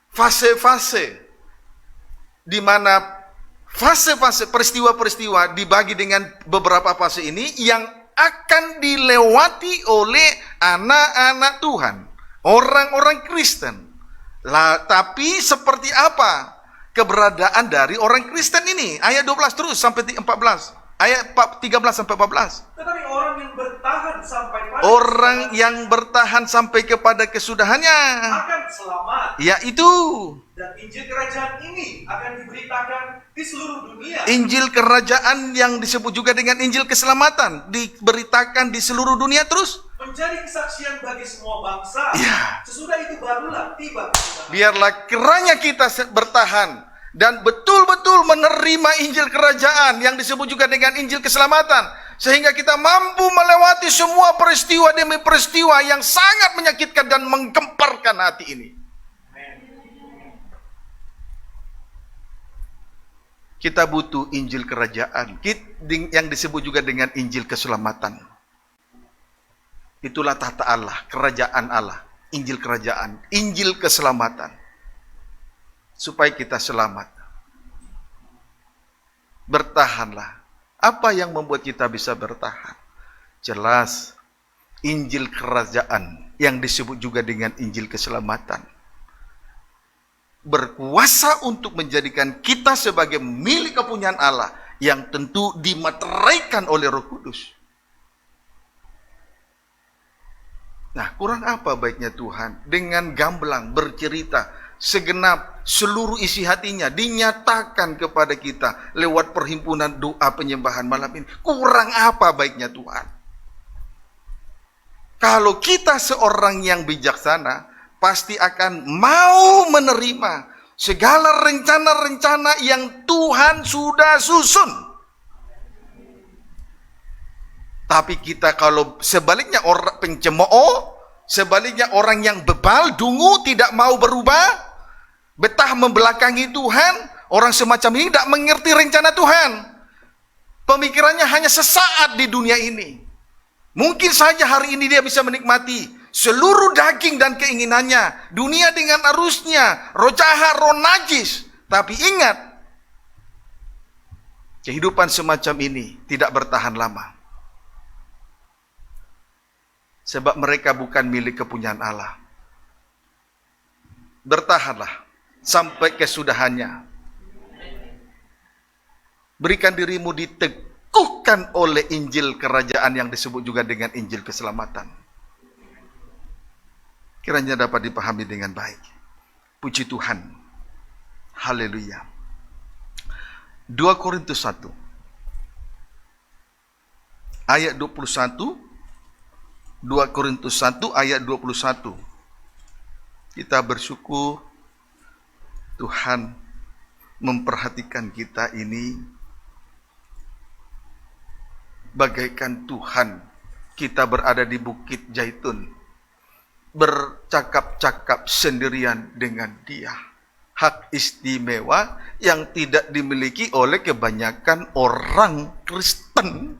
fase-fase di mana fase-fase peristiwa-peristiwa dibagi dengan beberapa fase ini yang akan dilewati oleh anak-anak Tuhan, orang-orang Kristen. Tapi seperti apa keberadaan dari orang Kristen ini? Ayat 12 terus sampai 14. Ayat 13 sampai 14. Tetapi orang yang bertahan sampai pada Orang yang bertahan sampai kepada kesudahannya, akan selamat. yaitu Dan Injil kerajaan ini akan diberitakan di seluruh dunia. Injil kerajaan yang disebut juga dengan Injil keselamatan diberitakan di seluruh dunia. Terus, Menjadi kesaksian bagi semua bangsa. Ya. Sesudah itu barulah tiba kesudahan. biarlah kiranya kita bertahan dan betul-betul menerima Injil kerajaan yang disebut juga dengan Injil keselamatan, sehingga kita mampu melewati semua peristiwa demi peristiwa yang sangat menyakitkan dan menggemparkan hati ini. Kita butuh Injil kerajaan yang disebut juga dengan Injil keselamatan. Itulah tahta Allah, kerajaan Allah, Injil kerajaan, Injil keselamatan. Supaya kita selamat. Bertahanlah. Apa yang membuat kita bisa bertahan? Jelas, Injil kerajaan yang disebut juga dengan Injil keselamatan. Berkuasa untuk menjadikan kita sebagai milik kepunyaan Allah yang tentu dimateraikan oleh Roh Kudus. Nah, kurang apa baiknya Tuhan dengan gamblang bercerita segenap seluruh isi hatinya dinyatakan kepada kita lewat perhimpunan doa penyembahan malam ini. Kurang apa baiknya Tuhan? Kalau kita seorang yang bijaksana, pasti akan mau menerima segala rencana-rencana yang Tuhan sudah susun. Tapi kita kalau sebaliknya orang pencemooh, sebaliknya orang yang bebal, dungu, tidak mau berubah, betah membelakangi Tuhan, orang semacam ini tidak mengerti rencana Tuhan. Pemikirannya hanya sesaat di dunia ini. Mungkin saja hari ini dia bisa menikmati seluruh daging dan keinginannya, dunia dengan arusnya, roh jahat, roh najis. Tapi ingat, kehidupan semacam ini tidak bertahan lama. Sebab mereka bukan milik kepunyaan Allah. Bertahanlah sampai kesudahannya. Berikan dirimu diteguhkan oleh Injil kerajaan yang disebut juga dengan Injil keselamatan. Kiranya dapat dipahami dengan baik. Puji Tuhan. Haleluya. 2 Korintus 1 ayat 21. 2 Korintus 1 ayat 21. Kita bersyukur Tuhan memperhatikan kita ini bagaikan Tuhan. Kita berada di Bukit Zaitun, bercakap-cakap sendirian dengan Dia. Hak istimewa yang tidak dimiliki oleh kebanyakan orang Kristen.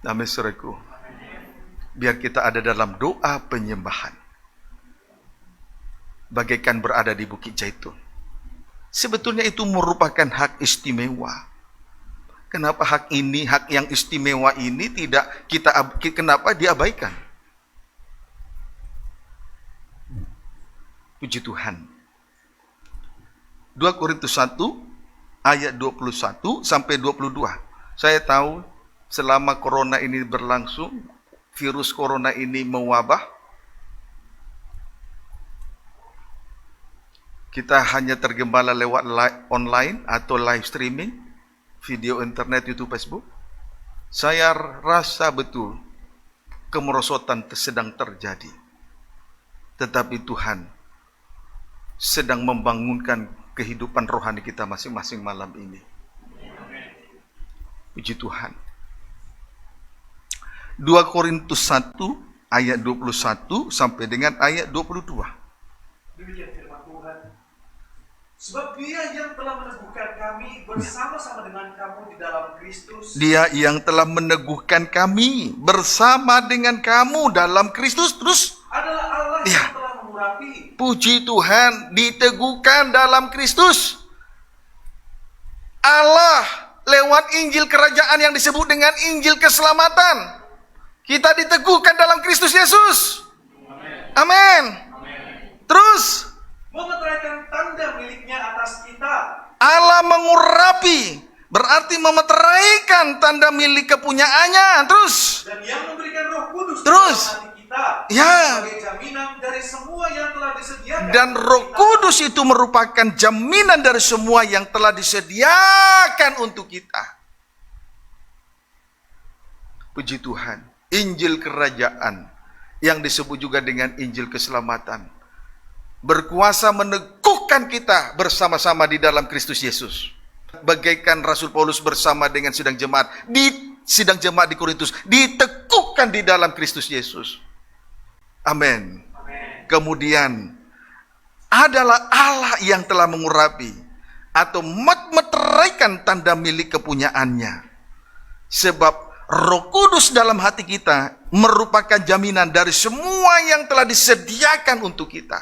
Amin, saudaraku. Biar kita ada dalam doa penyembahan, bagaikan berada di Bukit Zaitun. Sebetulnya itu merupakan hak istimewa. Kenapa hak yang istimewa ini kenapa diabaikan? Puji Tuhan. 2 Korintus 1 ayat 21 sampai 22. Saya tahu selama corona ini berlangsung, virus corona ini mewabah, kita hanya tergembala lewat online atau live streaming, video internet, YouTube, Facebook. Saya rasa betul kemerosotan sedang terjadi. Tetapi Tuhan sedang membangunkan kehidupan rohani kita masing-masing malam ini. Puji Tuhan. 2 Korintus 1 ayat 21 sampai dengan ayat 22. Demikian firman Tuhan. Sebab Dia yang telah meneguhkan kami bersama-sama dengan kamu di dalam Kristus. Dia yang telah meneguhkan kami bersama dengan kamu dalam Kristus. Terus adalah Allah yang telah mengurapi. Puji Tuhan, diteguhkan dalam Kristus. Allah lewat Injil kerajaan yang disebut dengan Injil keselamatan. Kita diteguhkan dalam Kristus Yesus. Amin. Terus memeteraikan tanda miliknya atas kita. Allah mengurapi, berarti memeteraikan tanda milik kepunyaannya. Terus dan yang memberikan Roh Kudus terus dalam hati kita, ya, sebagai jaminan dari semua yang telah disediakan. Dan Roh Kudus itu merupakan jaminan dari semua yang telah disediakan untuk kita. Puji Tuhan. Injil kerajaan yang disebut juga dengan Injil keselamatan berkuasa meneguhkan kita bersama-sama di dalam Kristus Yesus. Bagaikan Rasul Paulus bersama dengan sidang jemaat di Korintus diteguhkan di dalam Kristus Yesus. Amin. Kemudian adalah Allah yang telah mengurapi atau meteraikan tanda milik kepunyaannya. Sebab Roh Kudus dalam hati kita merupakan jaminan dari semua yang telah disediakan untuk kita.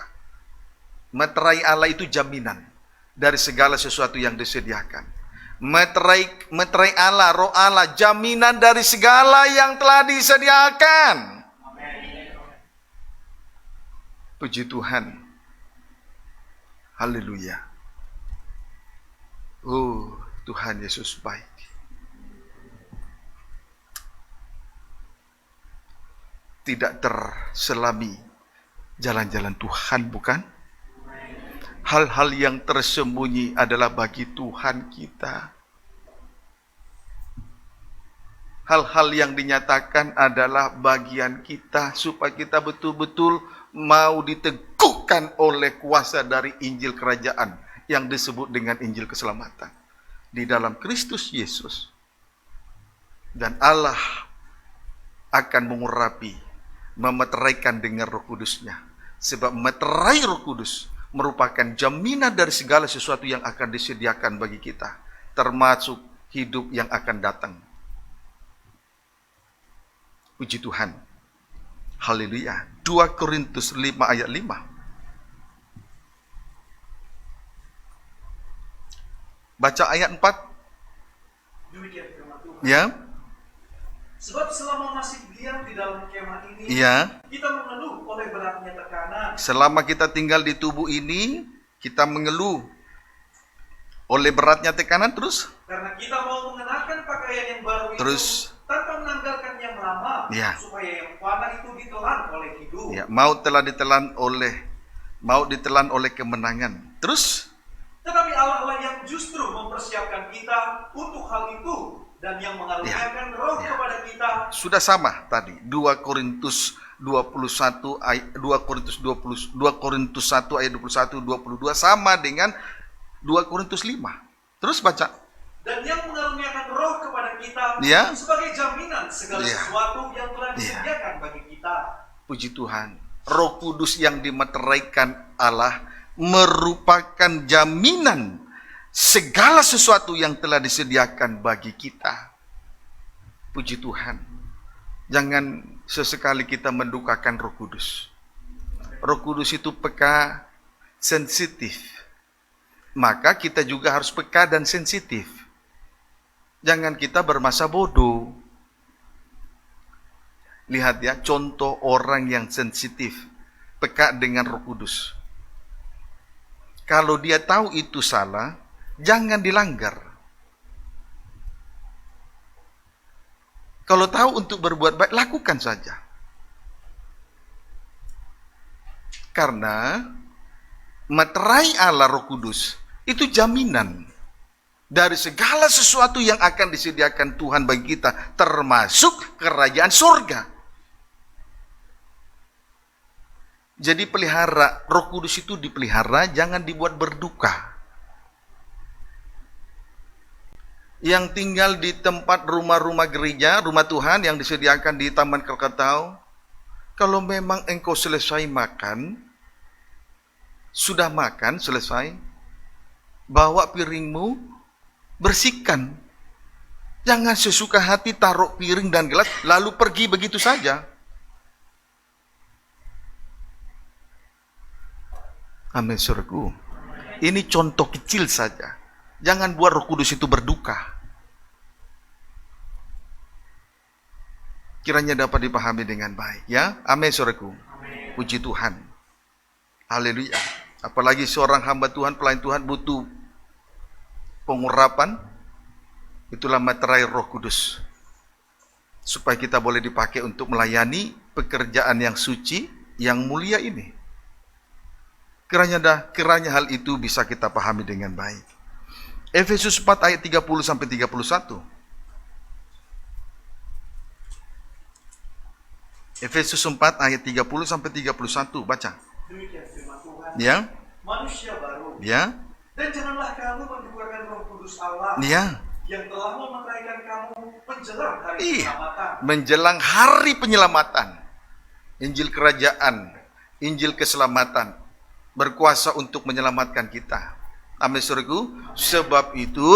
Meterai Allah itu jaminan dari segala sesuatu yang disediakan. Meterai Allah, Roh Allah, jaminan dari segala yang telah disediakan. Puji Tuhan. Haleluya. Oh, Tuhan Yesus baik. Tidak terselami jalan-jalan Tuhan, bukan? Hal-hal yang tersembunyi adalah bagi Tuhan kita. Hal-hal yang dinyatakan adalah bagian kita supaya kita betul-betul mau diteguhkan oleh kuasa dari Injil kerajaan yang disebut dengan Injil keselamatan di dalam Kristus Yesus. Dan Allah akan mengurapi, memeteraikan dengan Roh Kudusnya. Sebab meterai Roh Kudus merupakan jaminan dari segala sesuatu yang akan disediakan bagi kita. Termasuk hidup yang akan datang. Puji Tuhan. Haleluya. 2 Korintus 5 ayat 5. Baca ayat 4. Demikian firman Tuhan. Ya. Sebab selama masih diam di dalam kemah ini, Ya. kita mengeluh oleh beratnya tekanan. Selama kita tinggal di tubuh ini, kita mengeluh oleh beratnya tekanan terus. Karena kita mau mengenakan pakaian yang baru Terus. itu tanpa menanggalkan yang lama, Ya. supaya yang fana itu ditelan oleh hidup. Ya, mau ditelan oleh kemenangan. Terus. Tetapi Allah yang justru mempersiapkan kita untuk hal itu dan yang mengaruniakan roh kepada kita. Sudah sama tadi. 2 Korintus 21 ayat 2 Korintus 1 ayat 21 22 sama dengan 2 Korintus 5. Terus baca. Dan yang mengaruniakan roh kepada kita Ya. sebagai jaminan segala Ya. sesuatu yang telah disediakan bagi kita. Puji Tuhan. Roh Kudus yang dimeteraikan Allah merupakan jaminan segala sesuatu yang telah disediakan bagi kita. Puji Tuhan. Jangan sesekali kita mendukakan Roh Kudus. Roh Kudus itu peka, sensitif. Maka kita juga harus peka dan sensitif. Jangan kita bermasa bodoh. Lihat ya, contoh orang yang sensitif, peka dengan Roh Kudus. Kalau dia tahu itu salah, jangan dilanggar. Kalau tahu untuk berbuat baik, lakukan saja. Karena materai Allah Roh Kudus itu jaminan dari segala sesuatu yang akan disediakan Tuhan bagi kita, termasuk kerajaan surga. Jadi pelihara, Roh Kudus itu dipelihara, jangan dibuat berduka. Yang tinggal di tempat rumah-rumah gereja, rumah Tuhan yang disediakan di Taman Krakatau, kalau memang engkau selesai makan, sudah makan, selesai, bawa piringmu, bersihkan. Jangan sesuka hati taruh piring dan gelas, lalu pergi begitu saja. Amin, saudaraku. Ini contoh kecil saja. Jangan buat Roh Kudus itu berduka. Kiranya dapat dipahami dengan baik, ya. Amin, saudaraku. Puji Tuhan. Haleluya. Apalagi seorang hamba Tuhan, pelayan Tuhan butuh pengurapan. Itulah materai Roh Kudus. Supaya kita boleh dipakai untuk melayani pekerjaan yang suci, yang mulia ini. Kiranya hal itu bisa kita pahami dengan baik. Efesus 4 ayat 30 sampai 31. Efesus 4 ayat 30 sampai 31, baca. Demikian firman Tuhan. Ya. Manusia baru. Ya. Dan janganlah kamu mendukakan Roh Kudus Allah. Ya. Yang telah memeteraikan kamu menjelang hari penyelamatan. Menjelang hari penyelamatan. Injil kerajaan, Injil keselamatan berkuasa untuk menyelamatkan kita. Amin, saudaraku. Sebab itu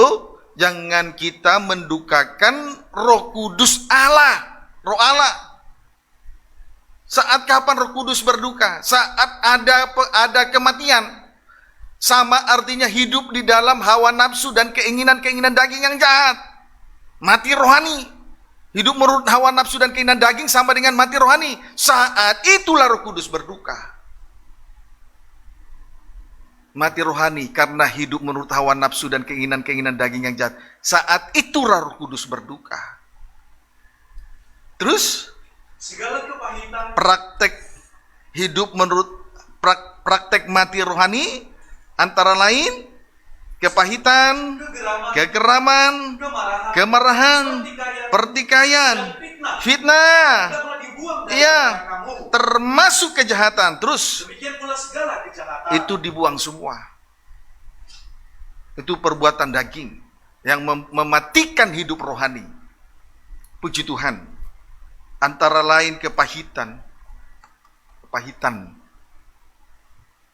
jangan kita mendukakan Roh Kudus Allah. Roh Allah. Saat kapan Roh Kudus berduka? Saat ada kematian. Sama artinya hidup di dalam hawa nafsu dan keinginan-keinginan daging yang jahat. Mati rohani. Hidup menurut hawa nafsu dan keinginan daging sama dengan mati rohani. Saat itulah Roh Kudus berduka. Mati rohani karena hidup menurut hawa nafsu dan keinginan-keinginan daging yang jahat. Saat itulah Roh Kudus berduka. Terus segala kepahitan, praktek hidup menurut praktek mati rohani antara lain kepahitan, kegeraman, kemarahan, pertikaian, fitnah, iya, termasuk kejahatan. Terus demikian pula segala kejahatan. itu dibuang semua. Itu perbuatan daging yang mematikan hidup rohani. Puji Tuhan. Antara lain kepahitan,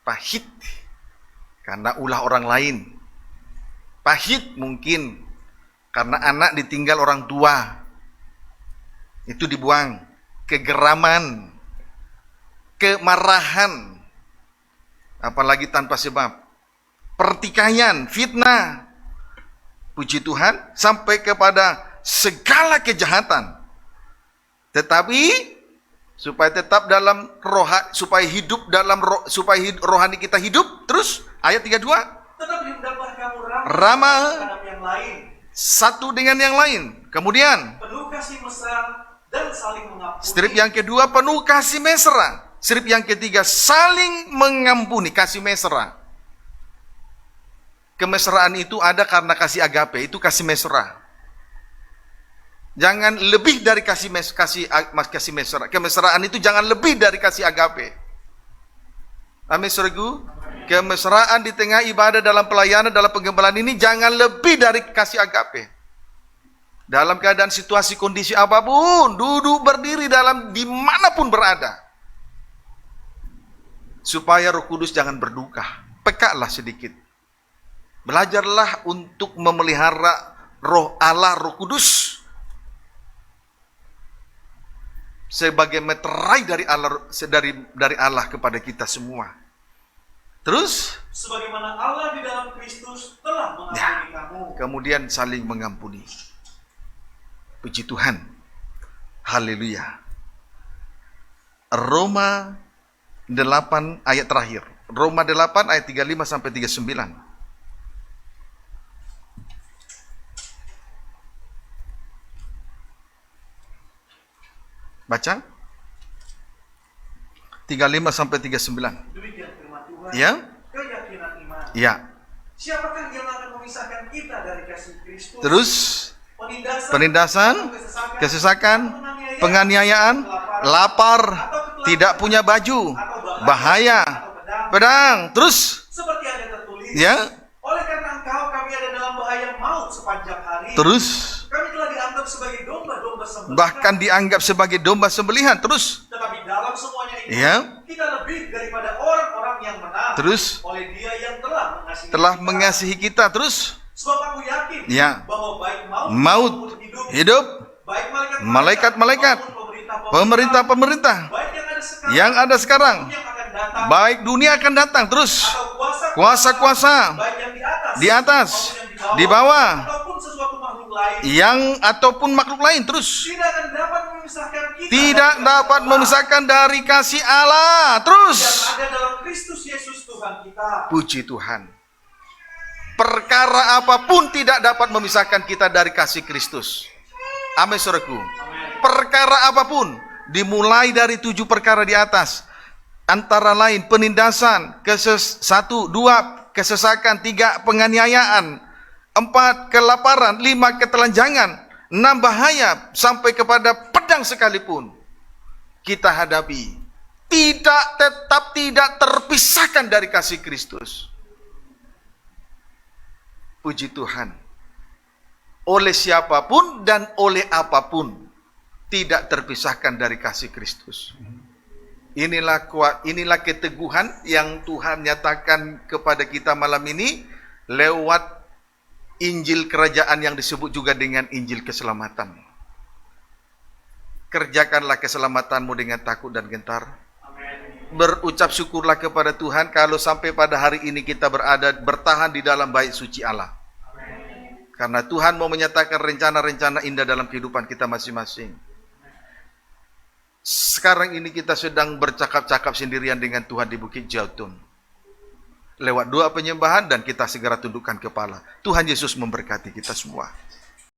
pahit karena ulah orang lain. Pahit mungkin Karena anak ditinggal orang tua, itu dibuang. Kegeraman, kemarahan, apalagi tanpa sebab, pertikaian, fitnah, puji Tuhan, sampai kepada segala kejahatan. Tetapi supaya tetap dalam supaya hidup dalam rohani kita hidup, terus ayat 32, tetapi hendaklah kamu ramah terhadap yang lain, satu dengan yang lain. Kemudian penuh kasih mesra dan saling mengampuni. strip yang kedua, penuh kasih mesra. Strip yang ketiga, saling mengampuni, kasih mesra. Kemesraan itu ada karena kasih agape, itu kasih mesra. Jangan lebih dari kasih mesra. Kemesraan itu jangan lebih dari kasih agape. Amin, saudaraku. Kemesraan di tengah ibadah, dalam pelayanan, dalam penggembalaan ini jangan lebih dari kasih agape. Dalam keadaan situasi kondisi apapun, duduk berdiri dimanapun berada, supaya Roh Kudus jangan berduka. Pekalah sedikit. Belajarlah untuk memelihara Roh Allah, Roh Kudus, sebagai meterai dari Allah kepada kita semua. Terus sebagaimana Allah di dalam Kristus telah mengampuni kamu. Kemudian saling mengampuni. Puji Tuhan. Haleluya. Roma 8 ayat terakhir. Roma 8 ayat 35 sampai 39. Baca. 35 sampai 39. Demikian firman Tuhan. Ya? Keyakinan iman. Ya. Siapakah yang akan memisahkan kita dari kasih Kristus? Terus penindasan, kesesakan, penganiayaan, lapar, tidak punya baju, bahaya, pedang. Terus seperti ada tertulis, ya. oleh karena engkau kami ada dalam bahaya maut sepanjang hari. Terus kami telah dianggap sebagai domba-domba sembelihan. bahkan dianggap sebagai domba sembelihan. Terus tetapi dalam semuanya ini ya. kita lebih daripada orang-orang yang menang. Terus oleh Dia yang telah mengasihi kita. Terus sebab aku yakin ya. bahwa baik maut, maupun hidup, baik malaikat-malaikat, pemerintah-pemerintah yang ada sekarang, baik dunia akan datang, terus kuasa-kuasa di atas, di bawah, ataupun makhluk lain, terus tidak dapat memisahkan dari kasih Allah. Terus puji Tuhan. Perkara apapun tidak dapat memisahkan kita dari kasih Kristus. Amin, saudaraku. Perkara apapun, dimulai dari 7 perkara di atas, antara lain penindasan, 1, 2 kesesakan, 3 penganiayaan, 4 kelaparan, 5 ketelanjangan, 6 bahaya, sampai kepada pedang sekalipun kita hadapi, tetap tidak terpisahkan dari kasih Kristus. Puji Tuhan. Oleh siapapun dan oleh apapun tidak terpisahkan dari kasih Kristus. Inilah keteguhan yang Tuhan nyatakan kepada kita malam ini lewat Injil kerajaan yang disebut juga dengan Injil keselamatan. Kerjakanlah keselamatanmu dengan takut dan gentar. Berucap syukurlah kepada Tuhan kalau sampai pada hari ini kita bertahan di dalam bait suci Allah. Karena Tuhan mau menyatakan rencana-rencana indah dalam kehidupan kita masing-masing. Sekarang ini kita sedang bercakap-cakap sendirian dengan Tuhan di Bukit Jautun. Lewat doa penyembahan dan kita segera tundukkan kepala. Tuhan Yesus memberkati kita semua.